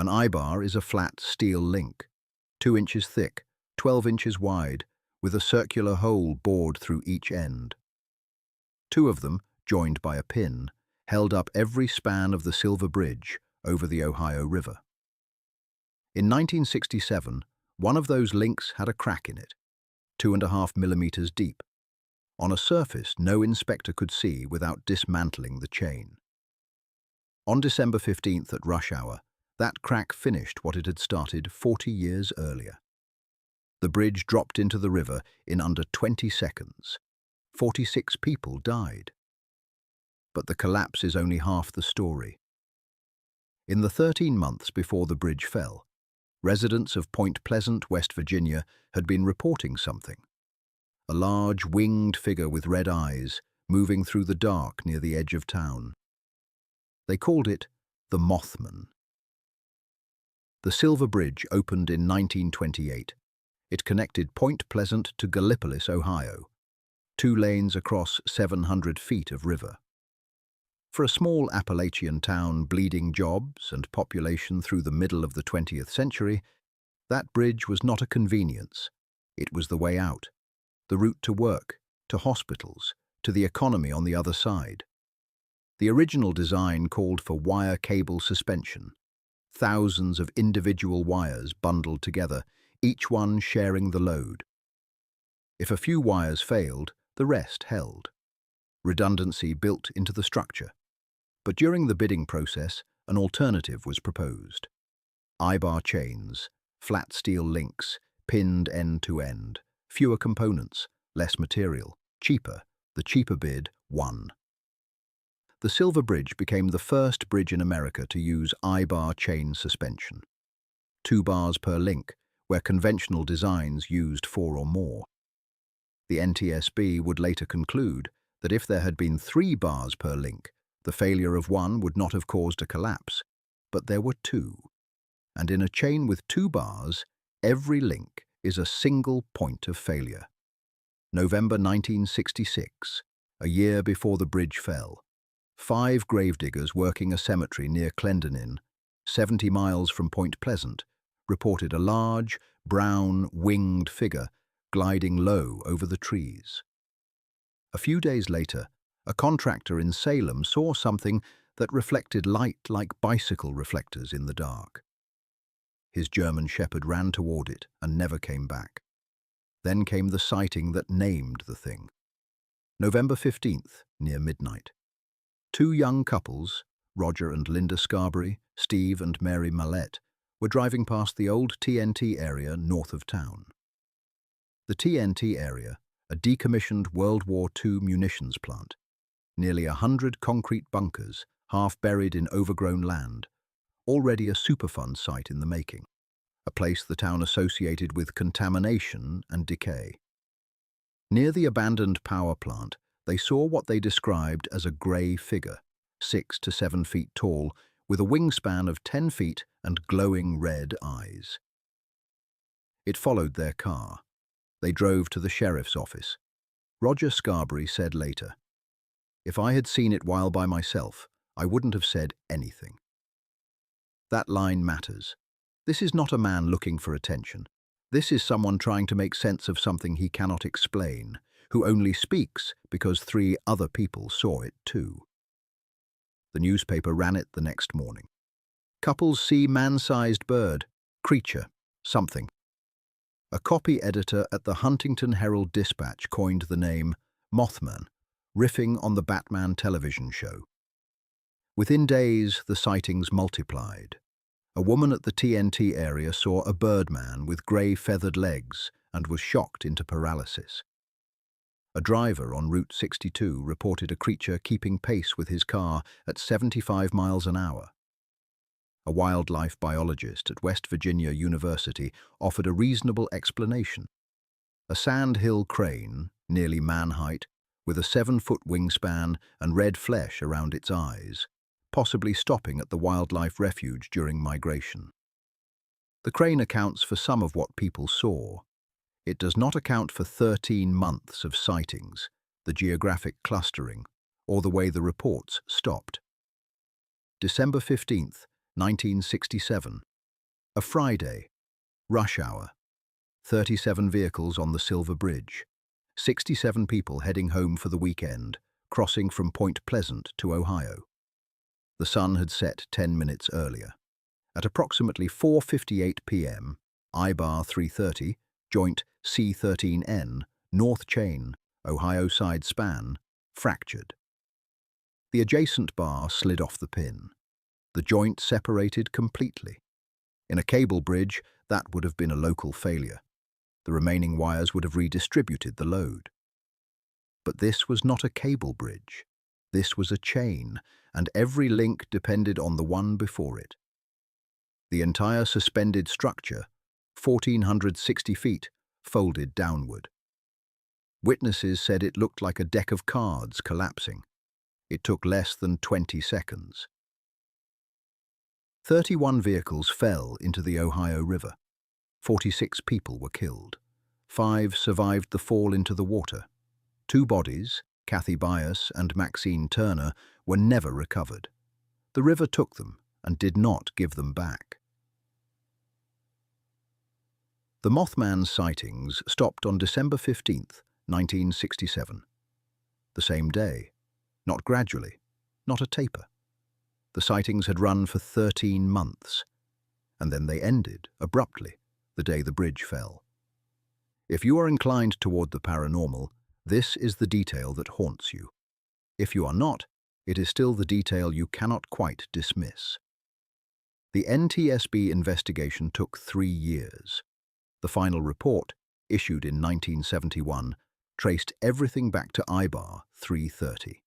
An eye-bar is a flat steel link, 2 inches thick, 12 inches wide, with a circular hole bored through each end. 2 of them, joined by a pin, held up every span of the Silver Bridge over the Ohio River. In 1967, one of those links had a crack in it, 2.5 millimeters deep, on a surface no inspector could see without dismantling the chain. On December 15th at rush hour, that crack finished what it had started 40 years earlier. The bridge dropped into the river in under 20 seconds. 46 people died. But the collapse is only half the story. In the 13 months before the bridge fell, residents of Point Pleasant, West Virginia, had been reporting something. A large winged figure with red eyes moving through the dark near the edge of town. They called it the Mothman. The Silver Bridge opened in 1928. It connected Point Pleasant to Gallipolis, Ohio, 2 lanes across 700 feet of river. For a small Appalachian town bleeding jobs and population through the middle of the 20th century, that bridge was not a convenience. It was the way out, the route to work, to hospitals, to the economy on the other side. The original design called for wire cable suspension, thousands of individual wires bundled together, each one sharing the load. If a few wires failed, the rest held. Redundancy built into the structure. But during the bidding process, an alternative was proposed. Eye-bar chains, flat steel links, pinned end to end, fewer components, less material, cheaper. The cheaper bid won. The Silver Bridge became the first bridge in America to use eye-bar chain suspension. 2 bars per link, where conventional designs used 4 or more. The NTSB would later conclude that if there had been 3 bars per link, the failure of one would not have caused a collapse, but there were 2. And in a chain with 2 bars, every link is a single point of failure. November 1966, a year before the bridge fell. 5 gravediggers working a cemetery near Clendenin, 70 miles from Point Pleasant, reported a large, brown, winged figure gliding low over the trees. A few days later, a contractor in Salem saw something that reflected light like bicycle reflectors in the dark. His German shepherd ran toward it and never came back. Then came the sighting that named the thing. November 15th, near midnight. 2 young couples, Roger and Linda Scarberry, Steve and Mary Mallette, were driving past the old TNT area north of town. The TNT area, a decommissioned World War II munitions plant, nearly 100 concrete bunkers, half buried in overgrown land, already a Superfund site in the making, a place the town associated with contamination and decay. Near the abandoned power plant, they saw what they described as a grey figure, 6 to 7 feet tall, with a wingspan of 10 feet and glowing red eyes. It followed their car. They drove to the sheriff's office. Roger Scarberry said later, "If I had seen it while by myself, I wouldn't have said anything." That line matters. This is not a man looking for attention. This is someone trying to make sense of something he cannot explain, who only speaks because 3 other people saw it too. The newspaper ran it the next morning. Couples see man-sized bird, creature, something. A copy editor at the Huntington Herald-Dispatch coined the name Mothman, riffing on the Batman television show. Within days, the sightings multiplied. A woman at the TNT area saw a birdman with grey feathered legs and was shocked into paralysis. A driver on Route 62 reported a creature keeping pace with his car at 75 miles an hour. A wildlife biologist at West Virginia University offered a reasonable explanation. A sandhill crane, nearly man-height, with a 7-foot wingspan and red flesh around its eyes, possibly stopping at the wildlife refuge during migration. The crane accounts for some of what people saw. It does not account for 13 months of sightings, the geographic clustering, or the way the reports stopped. December 15th, 1967, A Friday, rush hour, 37 vehicles on the Silver Bridge, 67 people heading home for the weekend, crossing from Point Pleasant to Ohio. The sun had set 10 minutes earlier. At approximately 4:58 p.m., I-bar 330, joint C13N, North Chain, Ohio side span, fractured. The adjacent bar slid off the pin. The joint separated completely. In a cable bridge, that would have been a local failure. The remaining wires would have redistributed the load. But this was not a cable bridge. This was a chain, and every link depended on the one before it. The entire suspended structure, 1,460 feet, folded downward. Witnesses said it looked like a deck of cards collapsing. It took less than 20 seconds. 31 vehicles fell into the Ohio River. 46 people were killed. 5 survived the fall into the water. 2 bodies, Kathy Bias and Maxine Turner, were never recovered. The river took them and did not give them back. The Mothman sightings stopped on December 15, 1967. The same day, not gradually, not a taper. The sightings had run for 13 months, and then they ended, abruptly, the day the bridge fell. If you are inclined toward the paranormal, this is the detail that haunts you. If you are not, it is still the detail you cannot quite dismiss. The NTSB investigation took 3 years. The final report, issued in 1971, traced everything back to I-bar 330.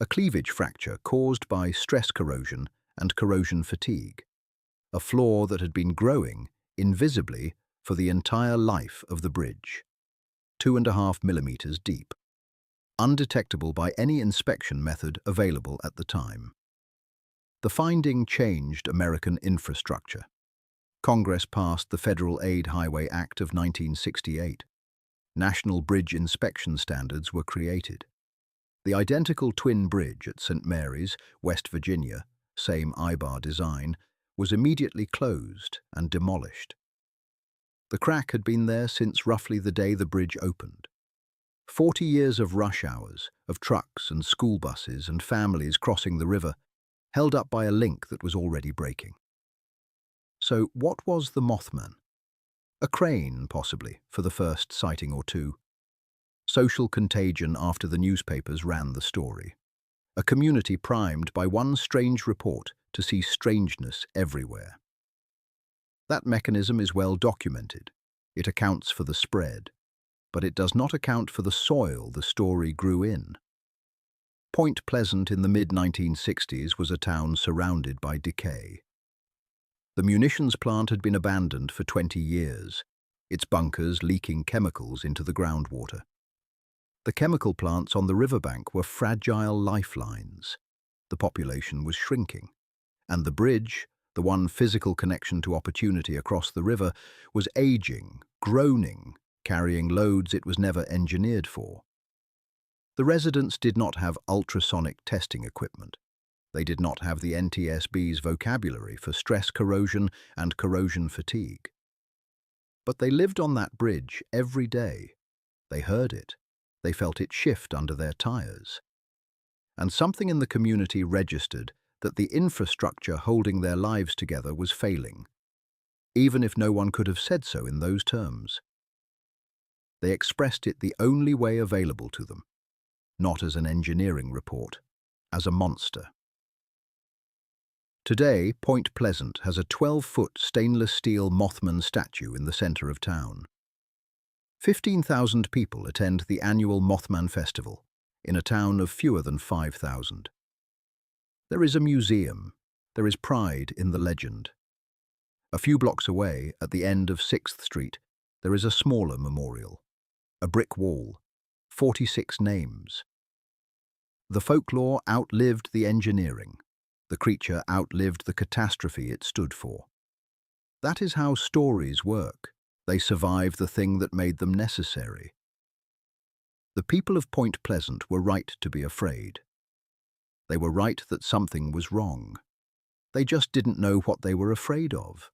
A cleavage fracture caused by stress corrosion and corrosion fatigue. A flaw that had been growing, invisibly, for the entire life of the bridge. 2.5 millimeters deep. Undetectable by any inspection method available at the time. The finding changed American infrastructure. Congress passed the Federal Aid Highway Act of 1968. National bridge inspection standards were created. The identical twin bridge at St. Mary's, West Virginia, same I-bar design, was immediately closed and demolished. The crack had been there since roughly the day the bridge opened. 40 years of rush hours, of trucks and school buses and families crossing the river, held up by a link that was already breaking. So what was the Mothman? A crane, possibly, for the first sighting or two. Social contagion after the newspapers ran the story. A community primed by one strange report to see strangeness everywhere. That mechanism is well documented. It accounts for the spread, but it does not account for the soil the story grew in. Point Pleasant in the mid-1960s was a town surrounded by decay. The munitions plant had been abandoned for 20 years, its bunkers leaking chemicals into the groundwater. The chemical plants on the riverbank were fragile lifelines. The population was shrinking, and the bridge, the one physical connection to opportunity across the river, was aging, groaning, carrying loads it was never engineered for. The residents did not have ultrasonic testing equipment. They did not have the NTSB's vocabulary for stress corrosion and corrosion fatigue. But they lived on that bridge every day. They heard it. They felt it shift under their tires. And something in the community registered that the infrastructure holding their lives together was failing, even if no one could have said so in those terms. They expressed it the only way available to them, not as an engineering report, as a monster. Today, Point Pleasant has a 12-foot stainless steel Mothman statue in the center of town. 15,000 people attend the annual Mothman Festival, in a town of fewer than 5,000. There is a museum. There is pride in the legend. A few blocks away, at the end of 6th Street, there is a smaller memorial. A brick wall. 46 names. The folklore outlived the engineering. The creature outlived the catastrophe it stood for. That is how stories work. They survive the thing that made them necessary. The people of Point Pleasant were right to be afraid. They were right that something was wrong. They just didn't know what they were afraid of.